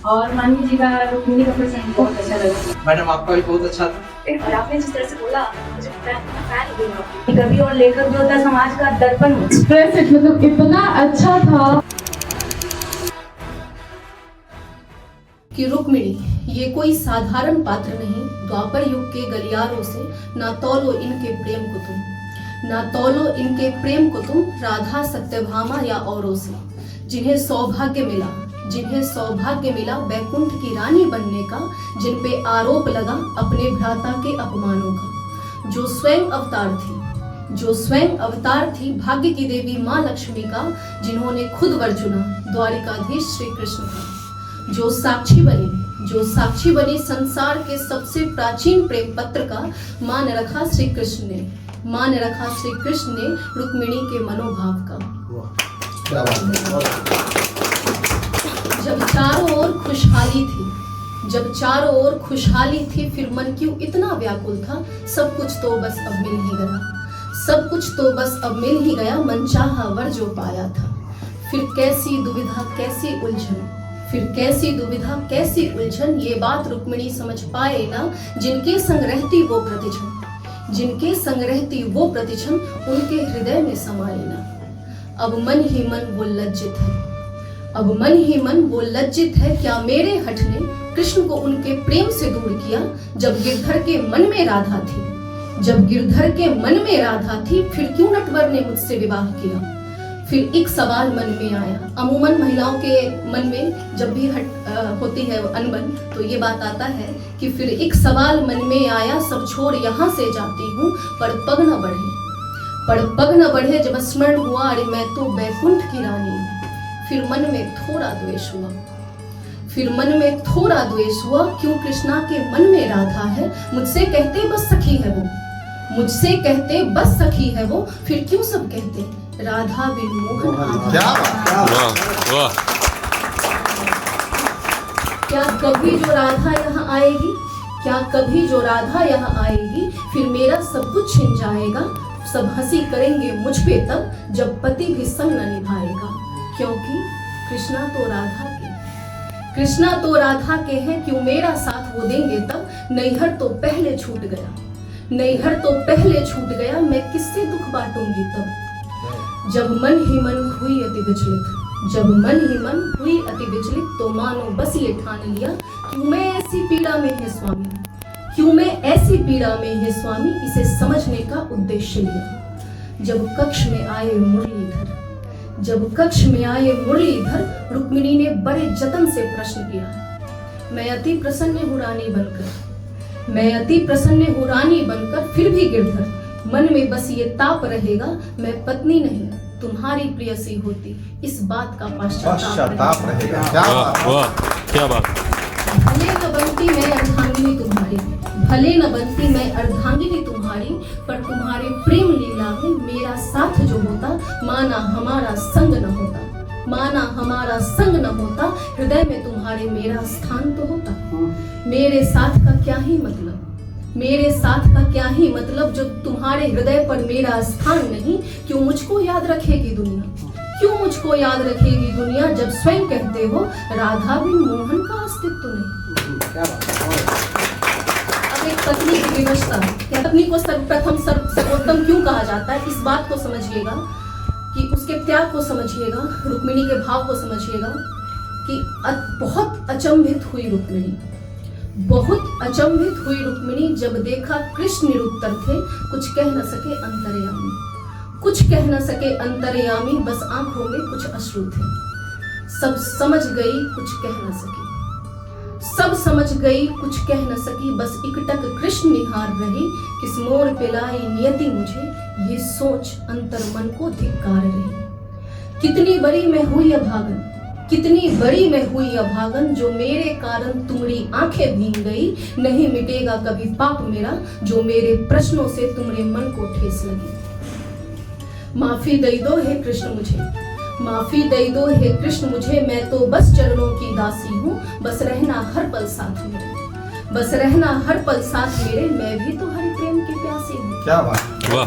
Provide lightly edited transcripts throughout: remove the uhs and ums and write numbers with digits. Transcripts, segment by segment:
और मानवी जी का रुक्मिणी का प्रसंग बहुत अच्छा लगा। मैडम आपका भी बहुत अच्छा था। और आपने जिस तरह से बोला मुझे फैन हो गई। कवि और लेखक जो होता है समाज का दर्पण होता है। एक्सप्रेस मतलब इतना अच्छा था कि रुक्मिणी ये कोई साधारण पात्र नहीं। द्वापर युग के गलियारों से ना तौलो इनके प्रेम को तुम, ना तौलो इनके प्रेम को तुम राधा सत्यभामा या औरों से, जिन्हें सौभाग्य मिला बैकुंठ की रानी बनने का, जिन पे आरोप लगा अपने भ्राता के अपमानों का, जो स्वयं अवतार थी भाग्य की देवी माँ लक्ष्मी का, जिन्होंने खुद वर चुना द्वारिकाधीश श्री कृष्ण का, जो साक्षी बनी संसार के सबसे प्राचीन प्रेम पत्र का, मान रखा श्री कृष्ण ने रुक्मिणी के मनोभाव का। जब चारों ओर खुशहाली थी फिर मन क्यों इतना व्याकुल था। सब कुछ तो बस अब मिल ही गया मनचाहा वर जो पाया था। फिर कैसी उलझन ये बात रुक्मिणी समझ पाए ना, जिनके संग रहती वो प्रतिक्षण उनके हृदय में समाये ना। अब मन ही मन वो लज्जित है क्या मेरे हठ ने कृष्ण को उनके प्रेम से दूर किया। जब गिरधर के मन में राधा थी फिर क्यों नटवर ने मुझसे विवाह किया। फिर एक सवाल मन में आया। अमूमन महिलाओं के मन में जब भी होती है अनबन तो ये बात आता है कि फिर एक सवाल मन में आया, सब छोड़ यहाँ से जाती हूँ पर पग न बढ़े जब स्मरण हुआ अरे मैं तो बैकुंठ की रानी हूँ। फिर मन में थोड़ा द्वेष हुआ क्यों कृष्णा के मन में राधा है। मुझसे कहते बस सखी है वो फिर क्यों सब कहते राधा बिन मोहन आधा। क्या कभी जो राधा यहाँ आएगी फिर मेरा सब कुछ छिन जाएगा। सब हंसी करेंगे मुझ पे तब जब पति भी संग न निभाएगा। क्योंकि कृष्णा तो राधा के हैं क्यों मेरा साथ वो देंगे तब। नैहर तो पहले छूट गया मैं किससे दुख बांटूंगी तब। जब मन ही मन हुई अति विचलित तो मानो बस ये ठान लिया क्यों मैं ऐसी पीड़ा में है स्वामी इसे समझने का उद्देश्य लिया। जब कक्ष में आए मुरलीधर रुक्मिणी ने बड़े जतन से प्रश्न किया। मैं अति प्रसन्न हूँ रानी बनकर फिर भी गिरधर मन में बस ये ताप रहेगा मैं पत्नी नहीं तुम्हारी प्रियसी होती इस बात का पश्चाताप रहेगा। क्या बात। भले न बनती मैं अर्धांगिनी तुम्हारी पर तुम्हारे प्रेम लीला में मेरा साथ जो होता माना हमारा संग न होता हृदय में तुम्हारे मेरा स्थान तो होता। मेरे साथ का क्या ही मतलब जो तुम्हारे हृदय पर मेरा स्थान नहीं। क्यों मुझको याद रखेगी दुनिया जब स्वयं कहते हो राधा बिन मोहन का अस्तित्व नहीं। अब एक पत्नी की विवशता, पत्नी को सर्वप्रथम सर्वोत्तम क्यों कहा जाता है इस बात को समझिएगा कि उसके त्याग को समझिएगा, रुक्मिणी के भाव को समझिएगा कि बहुत अचंभित हुई रुक्मिणी जब देखा कृष्ण निरुत्तर थे। कुछ कह न सके अंतर्यामी बस आंखों में कुछ अश्रु थे। सब समझ गई कुछ कह न सकी बस इकटक कृष्ण निहार रही। किस मोड़ पे लाई नियति मुझे ये सोच अंतर मन को धिक्कार रही। कितनी बड़ी मैं हुई अभागन जो मेरे कारण तुम्हारी आंखें भीग गई। नहीं मिटेगा कभी पाप मेरा जो मेरे प्रश्नों से तुम्हारे मन को ठेस लगी। माफी दे दो हे कृष्ण मुझे मैं तो बस चरणों की दासी हूँ। बस रहना हर पल साथ मेरे मैं भी तो हरि प्रेम की प्यासी हूँ। क्या बात। वाह।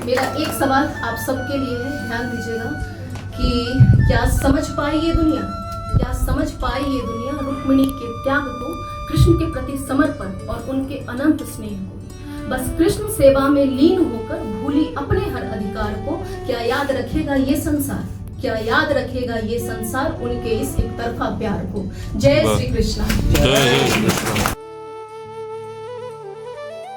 मेरा एक सवाल आप सबके लिए है, ध्यान दीजिएगा कि क्या समझ पाई ये दुनिया, क्या समझ पाई ये दुनिया रुक्मिणी के त्याग को, कृष्ण के प्रति समर्पण और उनके अनंत स्नेह को। बस कृष्ण सेवा में लीन होकर भूली अपने हर अधिकार को। क्या याद रखेगा ये संसार, क्या याद रखेगा ये संसार उनके इस एक तरफा प्यार को। जय वाह। श्री कृष्ण। जय श्री कृष्ण।